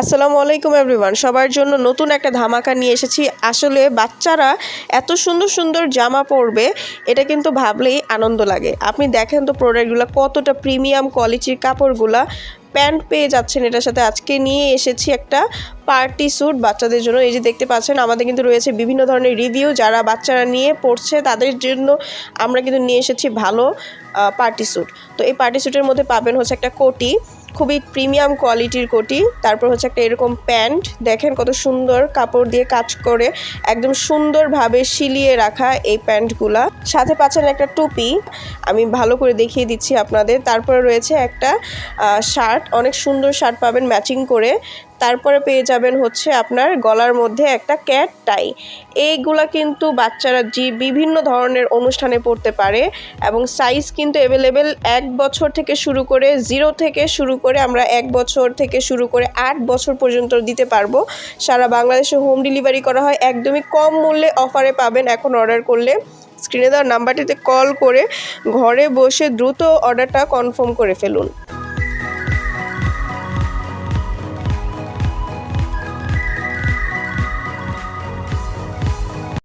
আসসালামু আলাইকুম এভরিওয়ান, সবার জন্য নতুন একটা ধামাকা নিয়ে এসেছি। আসলে বাচ্চারা এত সুন্দর সুন্দর জামা পরবে, এটা কিন্তু ভাবলেই আনন্দ লাগে। আপনি দেখেন তো প্রোডাক্টগুলো কতটা প্রিমিয়াম কোয়ালিটির, কাপড়গুলা প্যান্ট পেয়ে যাচ্ছেন এটার সাথে। আজকে নিয়ে এসেছি একটা পার্টি স্যুট বাচ্চাদের জন্য। এই যে দেখতে পাচ্ছেন, আমাদের কিন্তু রয়েছে বিভিন্ন ধরনের রিভিউ, যারা বাচ্চারা নিয়ে পড়ছে তাদের জন্য আমরা কিন্তু নিয়ে এসেছি ভালো পার্টি স্যুট। তো এই পার্টি স্যুটের মধ্যে পাবেন হচ্ছে একটা কোটি, খুবই প্রিমিয়াম কোয়ালিটির কোটি, তারপর হচ্ছে একটা এরকম প্যান্ট, দেখেন কত সুন্দর কাপড় দিয়ে কাজ করে একদম সুন্দরভাবে সিলিয়ে রাখা এই প্যান্টগুলা। সাথে পাচ্ছেন একটা টুপি, আমি ভালো করে দেখিয়ে দিচ্ছি আপনাদের। তারপরে রয়েছে একটা শার্ট, অনেক সুন্দর শার্ট পাবেন ম্যাচিং করে। তারপরে পেয়ে যাবেন হচ্ছে আপনার গলার মধ্যে একটা ক্যাট টাই। এইগুলা কিন্তু বাচ্চারা বিভিন্ন ধরনের অনুষ্ঠানে পড়তে পারে এবং সাইজ কিন্তু অ্যাভেলেবেল 1 বছর থেকে শুরু করে 0 থেকে শুরু করে আমরা 1 বছর থেকে শুরু করে 8 বছর পর্যন্ত দিতে পারবো। সারা বাংলাদেশে হোম ডেলিভারি করা হয়, একদমই কম মূল্যে অফারে পাবেন। এখন অর্ডার করলে স্ক্রিনে দেওয়া নাম্বারটিতে কল করে ঘরে বসে দ্রুত অর্ডারটা কনফার্ম করে ফেলুন।